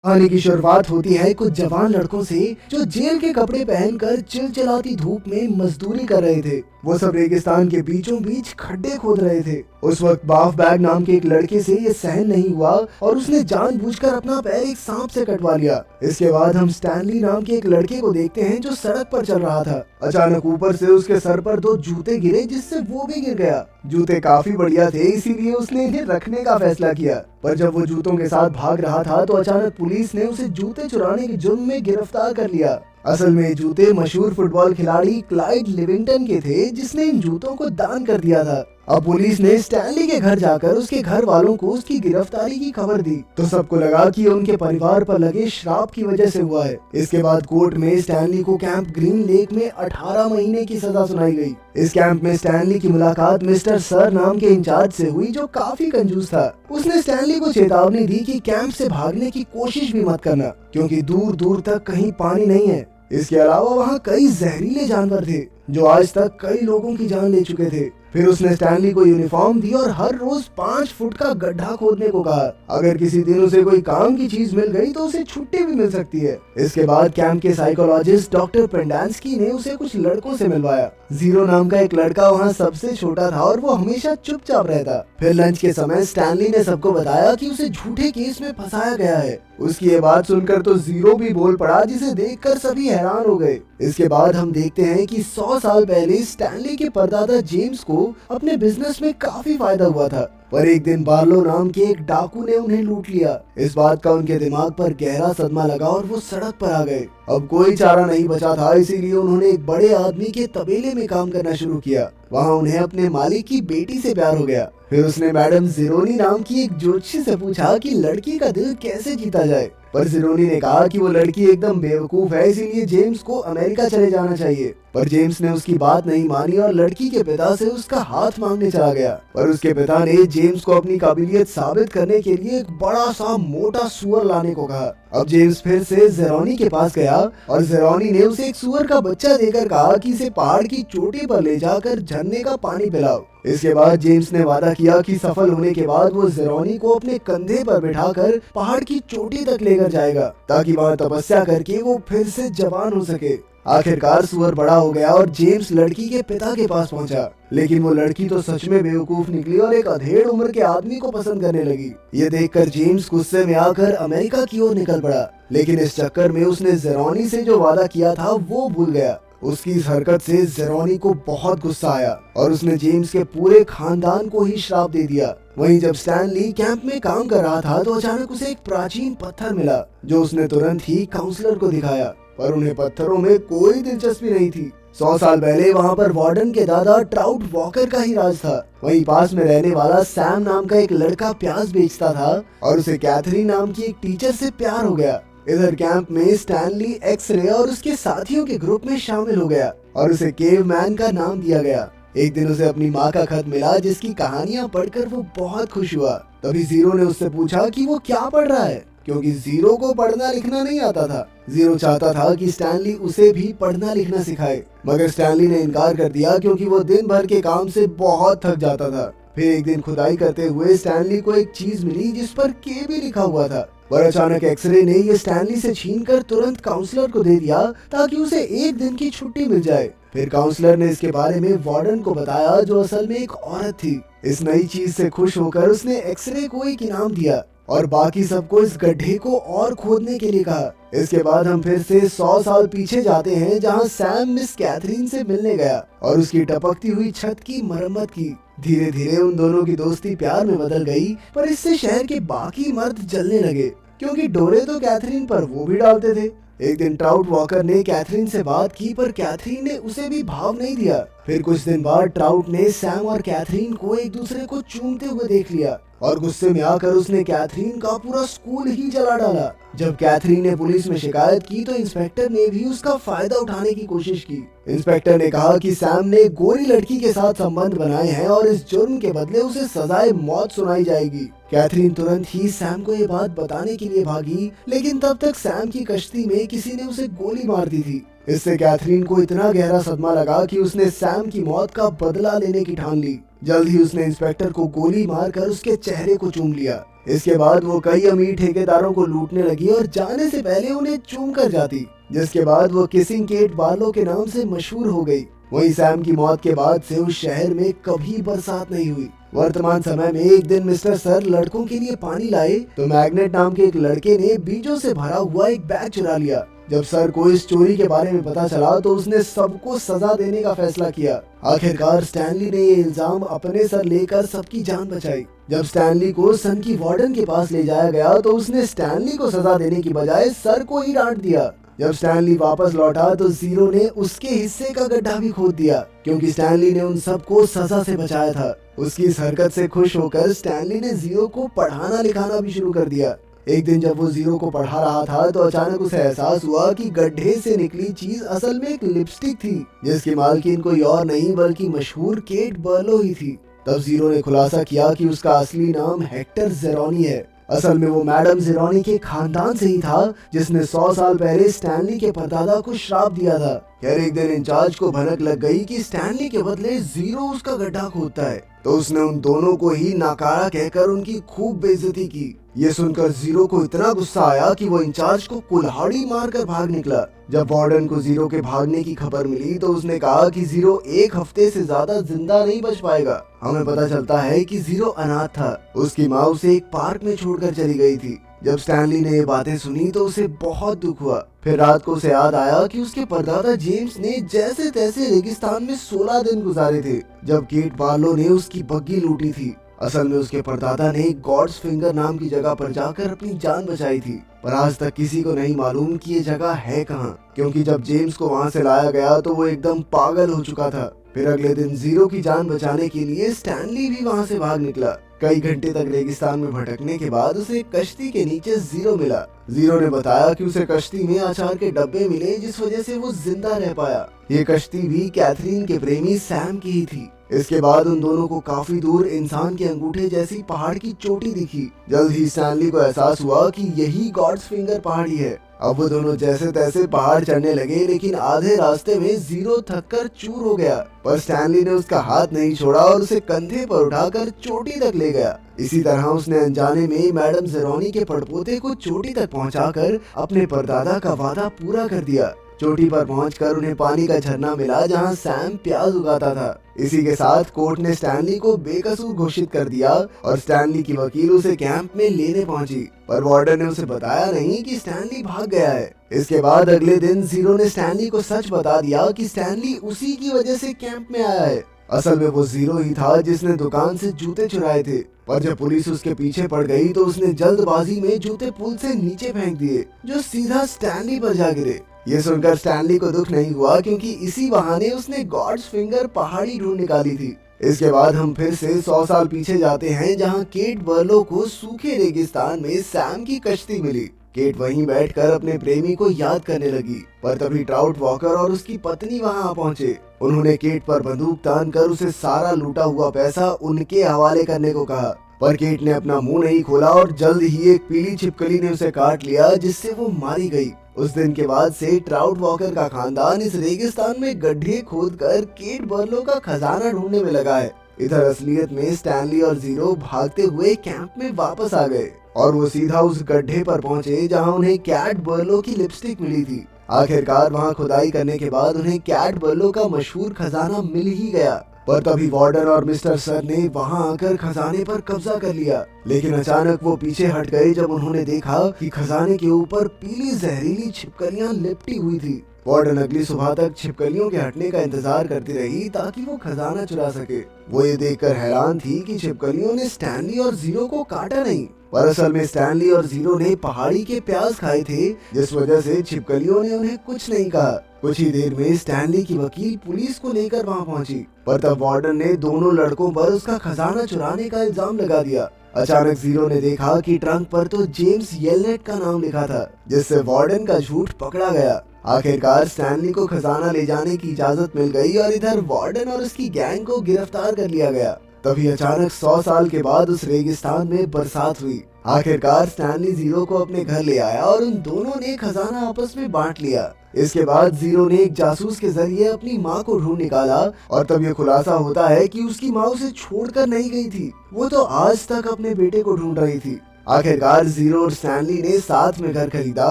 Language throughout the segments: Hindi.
कहानी की शुरुआत होती है कुछ जवान लड़कों से जो जेल के कपड़े पहनकर चिलचिलाती धूप में मजदूरी कर रहे थे। वो सब रेगिस्तान के बीचों बीच खड्डे खोद रहे थे। उस वक्त बाफ बैग नाम के एक लड़के से ये सहन नहीं हुआ और उसने जानबूझकर अपना पैर एक सांप से कटवा लिया। इसके बाद हम स्टैनली नाम के एक लड़के को देखते हैं जो सड़क पर चल रहा था। अचानक ऊपर से उसके सर पर दो जूते गिरे जिससे वो भी गिर गया। जूते काफी बढ़िया थे इसीलिए उसने इन्हें रखने का फैसला किया, पर जब वो जूतों के साथ भाग रहा था तो अचानक पुलिस ने उसे जूते चुराने के जुर्म में गिरफ्तार कर लिया। असल में ये जूते मशहूर फुटबॉल खिलाड़ी क्लाइड लिविंगटन के थे जिसने इन जूतों को दान कर दिया था। अब पुलिस ने स्टैनली के घर जाकर उसके घर वालों को उसकी गिरफ्तारी की खबर दी तो सबको लगा कि उनके परिवार पर लगे श्राप की वजह से हुआ है। इसके बाद कोर्ट में स्टैनली को कैंप ग्रीन लेक में 18 महीने की सजा सुनाई गई। इस कैंप में स्टैनली की मुलाकात मिस्टर सर नाम के इंचार्ज से हुई जो काफी कंजूस था। उसने स्टैनली को चेतावनी दी कि कैंप से भागने की कोशिश भी मत करना क्योंकि दूर दूर तक कहीं पानी नहीं है। इसके अलावा वहाँ कई जहरीले जानवर थे जो आज तक कई लोगों की जान ले चुके थे। फिर उसने स्टैनली को यूनिफॉर्म दी और हर रोज 5 फुट का गड्ढा खोदने को कहा। अगर किसी दिन उसे कोई काम की चीज मिल गई तो उसे छुट्टी भी मिल सकती है। इसके बाद कैंप के साइकोलॉजिस्ट डॉक्टर पेंडांस्की ने उसे कुछ लड़कों से मिलवाया। जीरो नाम का एक लड़का वहाँ सबसे छोटा था और वो हमेशा चुपचाप रहता। फिर लंच के समय स्टैनली ने सबको बताया कि उसे झूठे केस में फंसाया गया है। उसकी ये बात सुनकर तो जीरो भी बोल पड़ा जिसे देखकर सभी हैरान हो गए। इसके बाद हम देखते हैं कि 100 साल पहले स्टैनली के परदादा जेम्स को अपने बिजनेस में काफी फायदा हुआ था, पर एक दिन बार्लो नाम के एक डाकू ने उन्हें लूट लिया। इस बात का उनके दिमाग पर गहरा सदमा लगा और वो सड़क पर आ गए। अब कोई चारा नहीं बचा था इसीलिए उन्होंने एक बड़े आदमी के तबेले में काम करना शुरू किया। वहाँ उन्हें अपने मालिक की बेटी से प्यार हो गया। फिर उसने मैडम जिरोनी नाम की एक ज्योतिषी से पूछा कि लड़की का दिल कैसे जीता जाए, पर जिरोनी ने कहा कि वो लड़की एकदम बेवकूफ है इसीलिए जेम्स को अमेरिका चले जाना चाहिए। पर जेम्स ने उसकी बात नहीं मानी और लड़की के पिता से उसका हाथ मांगने चला गया। पर उसके पिता ने जेम्स को अपनी काबिलियत साबित करने के लिए एक बड़ा सा मोटा सुअर लाने को कहा। अब जेम्स फिर से जेरोनी के पास गया और जेरोनी ने उसे एक सुअर का बच्चा देकर कहा कि इसे पहाड़ की चोटी पर ले जाकर झरने का पानी पिलाओ। इसके बाद जेम्स ने वादा किया कि सफल होने के बाद वो जेरोनी को अपने कंधे पर बिठाकर पहाड़ की चोटी तक लेकर जाएगा ताकि वहाँ तपस्या करके वो फिर से जवान हो सके। आखिरकार सुअर बड़ा हो गया और जेम्स लड़की के पिता के पास पहुंचा, लेकिन वो लड़की तो सच में बेवकूफ निकली और एक अधेड़ उम्र के आदमी को पसंद करने लगी। ये देखकर जेम्स गुस्से में आकर अमेरिका की ओर निकल पड़ा, लेकिन इस चक्कर में उसने जेरोनी से जो वादा किया था वो भूल गया। उसकी इस हरकत से जेरोनी को बहुत गुस्सा आया और उसने जेम्स के पूरे खानदान को ही श्राप दे दिया। वहीं जब स्टैनली कैंप में काम कर रहा था तो अचानक उसे एक प्राचीन पत्थर मिला जो उसने तुरंत ही काउंसलर को दिखाया, पर उन्हें पत्थरों में कोई दिलचस्पी नहीं थी। 100 साल पहले वहाँ पर वार्डन के दादा ट्राउट वॉकर का ही राज था। वहीं पास में रहने वाला सैम नाम का एक लड़का प्याज बेचता था और उसे कैथरीन नाम की एक टीचर से प्यार हो गया। इधर कैंप में स्टैनली एक्सरे और उसके साथियों के ग्रुप में शामिल हो गया और उसे केवमैन का नाम दिया गया। एक दिन उसे अपनी माँ का खत मिला जिसकी कहानियाँ पढ़कर वो बहुत खुश हुआ। तभी जीरो ने उससे पूछा कि वो क्या पढ़ रहा है, क्योंकि जीरो को पढ़ना लिखना नहीं आता था। जीरो चाहता था कि स्टैनली उसे भी पढ़ना लिखना सिखाए, मगर स्टैनली ने इनकार कर दिया क्योंकि वो दिन भर के काम से बहुत थक जाता था। फिर एक दिन खुदाई करते हुए स्टैनली को एक चीज मिली जिस पर के भी लिखा हुआ था, पर अचानक एक्सरे ने ये स्टैनली से छीनकर तुरंत काउंसलर को दे दिया ताकि उसे एक दिन की छुट्टी मिल जाए। फिर काउंसलर ने इसके बारे में वार्डन को बताया जो असल में एक औरत थी। इस नई चीज से खुश होकर उसने एक्सरे को एक इनाम दिया और बाकी सबको इस गड्ढे को और खोदने के लिए कहा। इसके बाद हम फिर से 100 साल पीछे जाते हैं जहां सैम मिस कैथरीन से मिलने गया और उसकी टपकती हुई छत की मरम्मत की। धीरे धीरे उन दोनों की दोस्ती प्यार में बदल गई, पर इससे शहर के बाकी मर्द जलने लगे क्योंकि डोरे तो कैथरीन पर वो भी डालते थे। एक दिन ट्राउट वॉकर ने कैथरीन से बात की पर कैथरीन ने उसे भी भाव नहीं दिया। फिर कुछ दिन बाद ट्राउट ने सैम और कैथरीन को एक दूसरे को चूमते हुए देख लिया और गुस्से में आकर उसने कैथरीन का पूरा स्कूल ही जला डाला। जब कैथरीन ने पुलिस में शिकायत की तो इंस्पेक्टर ने भी उसका फायदा उठाने की कोशिश की। इंस्पेक्टर ने कहा कि सैम ने गोरी लड़की के साथ संबंध बनाए हैं और इस जुर्म के बदले उसे सजाए मौत सुनाई जाएगी। कैथरीन तुरंत ही सैम को ये बात बताने के लिए भागी, लेकिन तब तक सैम की कश्ती में किसी ने उसे गोली मार दी थी। इससे कैथरीन को इतना गहरा सदमा लगा कि उसने सैम की मौत का बदला लेने की ठान ली। जल्द ही उसने इंस्पेक्टर को गोली मारकर उसके चेहरे को चूम लिया। इसके बाद वो कई अमीर ठेकेदारों को लूटने लगी और जाने से पहले उन्हें चूम कर जाती, जिसके बाद वो किसिंग केट बार्लो के नाम से मशहूर हो गई। वहीं सैम की मौत के बाद से उस शहर में कभी बरसात नहीं हुई। वर्तमान समय में एक दिन मिस्टर सर लड़कों के लिए पानी लाए तो मैग्नेट नाम के एक लड़के ने बीजों से भरा हुआ एक बैग चुरा लिया। जब सर को इस चोरी के बारे में पता चला तो उसने सबको सजा देने का फैसला किया। आखिरकार स्टैनली ने ये इल्जाम अपने सर लेकर सबकी जान बचाई। जब स्टैनली को सन की वार्डन के पास ले जाया गया तो उसने स्टैनली को सजा देने की बजाय सर को ही डांट दिया। जब स्टैनली वापस लौटा तो जीरो ने उसके हिस्से का गड्ढा भी खोद दिया, क्योंकि स्टैनली ने उन सबको सजा से बचाया था। उसकी इस हरकत से खुश होकर स्टैनली ने जीरो को पढ़ाना लिखाना भी शुरू कर दिया। एक दिन जब वो जीरो को पढ़ा रहा था तो अचानक उसे एहसास हुआ कि गड्ढे से निकली चीज असल में एक लिपस्टिक थी, जिसकी मालकिन कोई और नहीं बल्कि मशहूर केट बार्लो ही थी। तब जीरो ने खुलासा किया कि उसका असली नाम हेक्टर जेरोनी है। असल में वो मैडम जेरोनी के खानदान से ही था, जिसने 100 साल पहले स्टैनली के परदादा को श्राप दिया था। खैर एक दिन इंचार्ज को भनक लग गई कि स्टैनली के बदले जीरो उसका गड्ढा खोदता है, तो उसने उन दोनों को ही नाकारा कहकर उनकी खूब बेइज्जती की। ये सुनकर जीरो को इतना गुस्सा आया कि वो इंचार्ज को कुल्हाड़ी मारकर भाग निकला। जब वार्डन को जीरो के भागने की खबर मिली तो उसने कहा कि जीरो 1 हफ्ते से ज्यादा जिंदा नहीं बच पाएगा। हमें पता चलता है कि जीरो अनाथ था। उसकी माँ उसे एक पार्क में छोड़कर चली गई थी। जब स्टैनली ने ये बातें सुनी तो उसे बहुत दुख हुआ। फिर रात को उसे याद आया कि उसके परदादा जेम्स ने जैसे तैसे रेगिस्तान में 16 दिन गुजारे थे, जब केट बार्लो ने उसकी बग्गी लूटी थी। असल में उसके परदादा ने गॉड्स फिंगर नाम की जगह पर जाकर अपनी जान बचाई थी, पर आज तक किसी को नहीं मालूम कि ये जगह है कहाँ, क्योंकि जब जेम्स को वहाँ से लाया गया तो वो एकदम पागल हो चुका था। फिर अगले दिन जीरो की जान बचाने के लिए स्टैनली भी वहाँ से भाग निकला। कई घंटे तक रेगिस्तान में भटकने के बाद उसे कश्ती के नीचे जीरो मिला। जीरो ने बताया कि उसे कश्ती में अचार के डब्बे मिले, जिस वजह से वो जिंदा रह पाया। ये कश्ती भी कैथरीन के प्रेमी सैम की ही थी। इसके बाद उन दोनों को काफी दूर इंसान के अंगूठे जैसी पहाड़ की चोटी दिखी। जल्द ही स्टैनली को एहसास हुआ कि यही गॉड्स फिंगर पहाड़ी है। अब वो दोनों जैसे तैसे पहाड़ चढ़ने लगे, लेकिन आधे रास्ते में जीरो थककर चूर हो गया, पर स्टैनली ने उसका हाथ नहीं छोड़ा और उसे कंधे पर उठाकर चोटी तक ले गया। इसी तरह उसने अनजाने में मैडम जेरोनी के पड़पोते को चोटी तक पहुंचाकर अपने परदादा का वादा पूरा कर दिया। चोटी पर पहुंचकर उन्हें पानी का झरना मिला जहां सैम प्याज उगाता था। इसी के साथ कोर्ट ने स्टैनली को बेकसूर घोषित कर दिया और स्टैनली की वकील उसे कैंप में लेने पहुंची, पर वार्डन ने उसे बताया नहीं कि स्टैनली भाग गया है। इसके बाद अगले दिन जीरो ने स्टैनली को सच बता दिया कि स्टैनली उसी की वजह से कैंप में आया है। असल में वो जीरो ही था जिसने दुकान से जूते चुराए थे, पर जब पुलिस उसके पीछे पड़ गई तो उसने जल्दबाजी में जूते पुल से नीचे फेंक दिए, जो सीधा स्टैनली पर जा गिरे। ये सुनकर स्टैनली को दुख नहीं हुआ, क्योंकि इसी बहाने उसने गॉड्स फिंगर पहाड़ी ढूंढ निकाली थी। इसके बाद हम फिर से 100 साल पीछे जाते हैं, जहां केट बार्लो को सूखे रेगिस्तान में सैम की कश्ती मिली। केट वहीं बैठकर अपने प्रेमी को याद करने लगी, पर तभी ट्राउट वॉकर और उसकी पत्नी वहां पहुंचे। उन्होंने केट पर बंदूक तान कर उसे सारा लूटा हुआ पैसा उनके हवाले करने को कहा, पर केट ने अपना मुंह नहीं खोला और जल्द ही एक पीली छिपकली ने उसे काट लिया, जिससे वो मारी गई। उस दिन के बाद से ट्राउट वॉकर का खानदान इस रेगिस्तान में गड्ढे खोदकर केट बार्लो का खजाना ढूंढने में लगा है। इधर असलियत में स्टैनली और जीरो भागते हुए कैंप में वापस आ गए और वो सीधा उस गड्ढे पर पहुंचे जहां उन्हें कैट बार्लो की लिपस्टिक मिली थी। आखिरकार वहां खुदाई करने के बाद उन्हें कैट बार्लो का मशहूर खजाना मिल ही गया, पर तभी वार्डन और मिस्टर सर ने वहां आकर खजाने पर कब्जा कर लिया। लेकिन अचानक वो पीछे हट गए जब उन्होंने देखा कि खजाने के ऊपर पीली जहरीली छिपकलियां लिपटी हुई थी। वार्डन अगली सुबह तक छिपकलियों के हटने का इंतजार करती रही ताकि वो खजाना चुरा सके। वो ये देखकर हैरान थी कि छिपकलियों ने स्टैनली और जीरो को काटा नहीं, पर असल में स्टैनली और जीरो ने पहाड़ी के प्याज खाए थे, जिस वजह से छिपकलियों ने उन्हें कुछ नहीं कहा। कुछ ही देर में स्टैनली की वकील पुलिस को लेकर वहां पहुंची, पर तब वार्डन ने दोनों लड़कों पर उसका खजाना चुराने का इल्जाम लगा दिया। अचानक जीरो ने देखा कि ट्रंक पर तो जेम्स येलनेट का नाम लिखा था, जिससे वार्डन का झूठ पकड़ा गया। आखिरकार स्टैनली को खजाना ले जाने की इजाजत मिल गई और इधर वार्डन और उसकी गैंग को गिरफ्तार कर लिया गया। तभी अचानक 100 साल के बाद उस रेगिस्तान में बरसात हुई। आखिरकार स्टैनली जीरो को अपने घर ले आया और उन दोनों ने खजाना आपस में बांट लिया। इसके बाद जीरो ने एक जासूस के जरिए अपनी माँ को ढूंढ निकाला और तब ये खुलासा होता है कि उसकी माँ उसे छोड़कर नहीं गई थी, वो तो आज तक अपने बेटे को ढूंढ रही थी। आखिरकार जीरो और स्टैनली ने साथ में घर खरीदा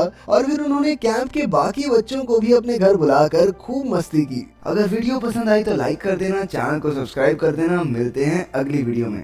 और फिर उन्होंने कैंप के बाकी बच्चों को भी अपने घर बुलाकर खूब मस्ती की। अगर वीडियो पसंद आई तो लाइक कर देना, चैनल को सब्सक्राइब कर देना। मिलते हैं अगली वीडियो में।